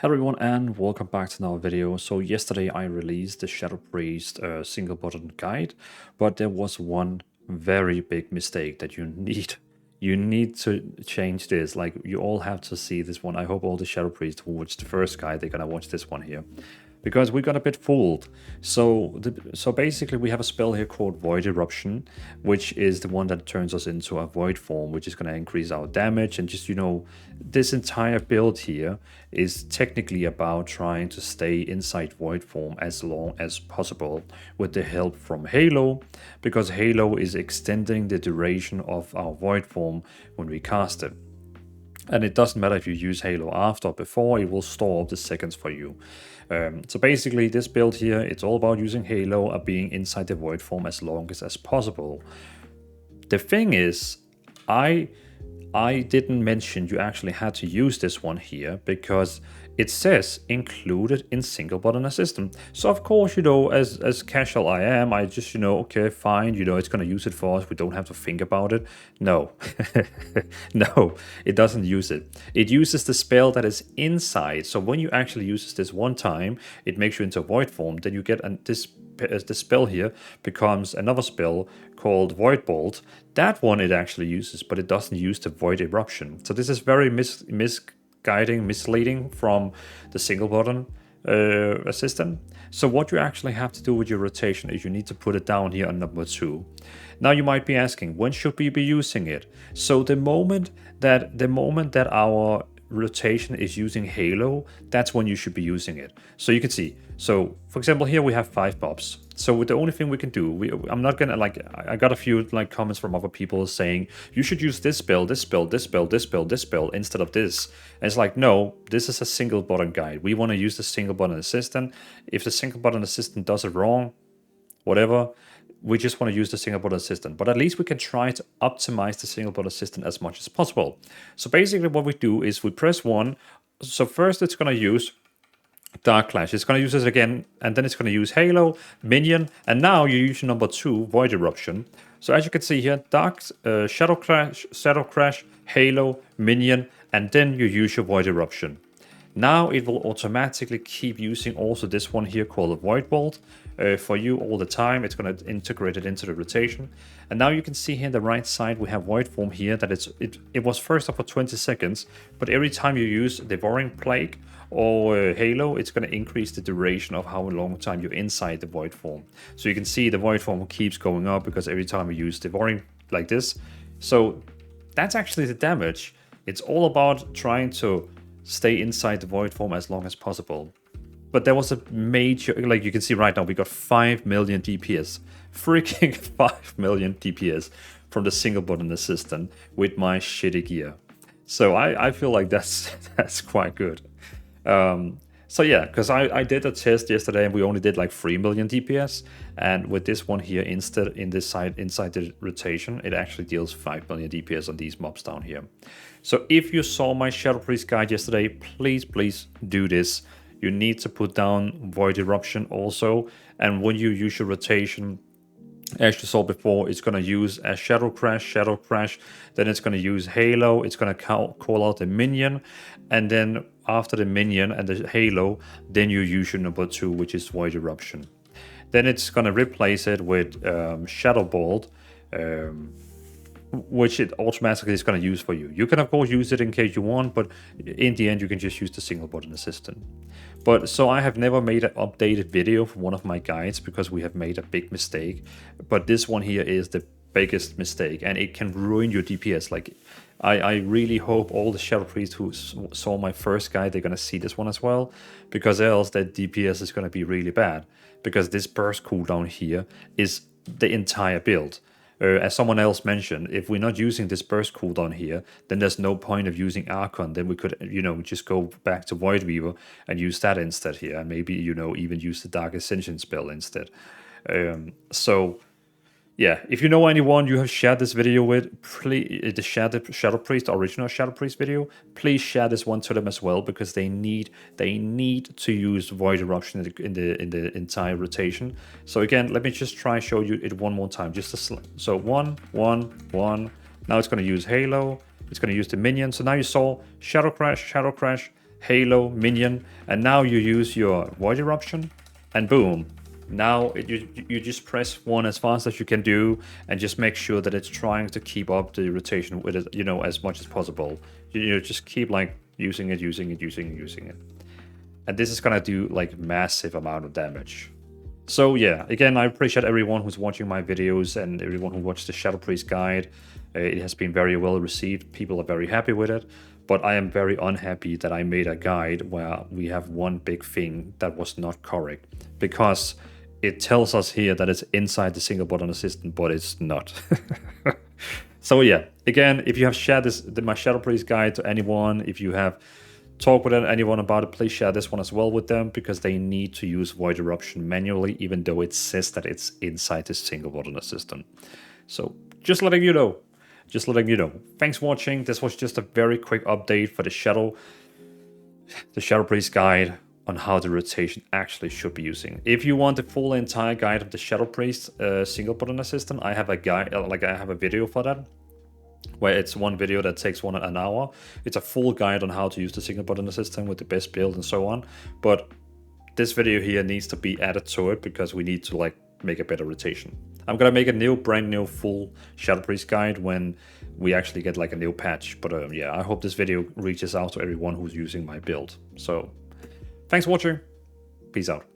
Hello everyone and welcome back to another video. So yesterday I released the Shadow Priest single button guide, but there was one very big mistake that you need to change this. Like, you all have to see this one. I hope all the Shadow Priests who watched the first guide, they're gonna watch this one here, because we got a bit fooled. So basically we have a spell here called Void Eruption, which is the one that turns us into a void form, which is going to increase our damage. And just, this entire build here is technically about trying to stay inside void form as long as possible with the help from Halo, because Halo is extending the duration of our void form when we cast it. And it doesn't matter if you use Halo after or before, it will store up the seconds for you. So basically this build here, it's all about using Halo and being inside the void form as long as possible. The thing is, I didn't mention you actually had to use this one here because it says included in single button assistant. So of course, as casual I am, I just, okay, fine, it's going to use it for us. We don't have to think about it. No, no, it doesn't use it. It uses the spell that is inside. So when you actually use this one time, it makes you into a void form. Then you get this spell here becomes another spell called Void Bolt. That one it actually uses, but it doesn't use the Void Eruption. So this is very misleading from the single button assistant. So what you actually have to do with your rotation is you need to put it down here on number 2. Now you might be asking, when should we be using it? So the moment that our rotation is using Halo, that's when you should be using it. So you can see, so for example here we have 5 mobs. So the only thing we can do, I'm not gonna, I got a few comments from other people saying you should use this spell, this spell, this spell, this spell, this spell instead of this. And it's like, no, this is a single button guide. We want to use the single button assistant. If the single button assistant does it wrong, whatever, we just want to use the single button assistant. But at least we can try to optimize the single button assistant as much as possible. So basically what we do is we press 1. So first it's going to use Dark Clash. It's going to use this again, and then it's going to use Halo, Minion, and now you use number 2, Void Eruption. So as you can see here, Shadow Crash, Halo, Minion, and then you use your Void Eruption. Now it will automatically keep using also this one here called a Void Bolt for you all the time. It's going to integrate it into the rotation. And now you can see here on the right side we have Void Form here that it was first up for 20 seconds, but every time you use Devouring Plague or Halo, it's going to increase the duration of how long time you're inside the Void Form. So you can see the Void Form keeps going up because every time you use Devouring like this. So that's actually the damage. It's all about trying to stay inside the void form as long as possible. But there was a major, like you can see right now, we got 5 million DPS. Freaking 5 million DPS from the single button assistant with my shitty gear. So I feel like that's quite good. So yeah, because I did a test yesterday and we only did like 3 million DPS, and with this one here instead inside the rotation, it actually deals 5 million DPS on these mobs down here. So if you saw my Shadow Priest guide yesterday, please do this. You need to put down Void Eruption also, and when you use your rotation, as you saw before, it's going to use a Shadow Crash, then it's going to use Halo, it's going to call out the Minion, and then after the Minion and the Halo, then you use your number 2, which is Void Eruption. Then it's going to replace it with Shadow Bolt, which it automatically is going to use for you. You can of course use it in case you want, but in the end you can just use the single button assistant. But so I have never made an updated video for one of my guides because we have made a big mistake. But this one here is the biggest mistake, and it can ruin your DPS. Like, I really hope all the Shadow Priests who saw my first guide, they're going to see this one as well, because else that DPS is going to be really bad, because this burst cooldown here is the entire build. As someone else mentioned, if we're not using this burst cooldown here, then there's no point of using Archon. Then we could, just go back to Void Weaver and use that instead here. And maybe, even use the Dark Ascension spell instead. So, yeah, if you know anyone you have shared this video with, please share the Shadow Priest, the original Shadow Priest video. Please share this one to them as well, because they need to use Void Eruption in the entire rotation. So again, let me just try show you it one more time. So 1, 1, 1. Now it's going to use Halo. It's going to use the Minion. So now you saw Shadow Crash, Halo, Minion, and now you use your Void Eruption, and boom. Now you just press 1 as fast as you can do, and just make sure that it's trying to keep up the rotation with it, as much as possible. You just keep like using it. And this is gonna do like massive amount of damage. So yeah, again, I appreciate everyone who's watching my videos and everyone who watched the Shadow Priest guide. It has been very well received. People are very happy with it. But I am very unhappy that I made a guide where we have one big thing that was not correct. Because it tells us here that it's inside the single button assistant, but it's not. So yeah, again, if you have shared my Shadow Priest guide to anyone, if you have talked with anyone about it, please share this one as well with them, because they need to use Void Eruption manually, even though it says that it's inside the single button assistant. So just letting you know. Thanks for watching. This was just a very quick update for the Shadow Priest guide on how the rotation actually should be using. If you want the full entire guide of the Shadow Priest single button assistant, I have a guide, I have a video for that, where it's one video that takes an hour. It's a full guide on how to use the single button assistant with the best build and so on. But this video here needs to be added to it because we need to like make a better rotation. I'm gonna make a brand new full Shadow Priest guide when we actually get like a new patch. But yeah, I hope this video reaches out to everyone who's using my build. So thanks for watching. Peace out.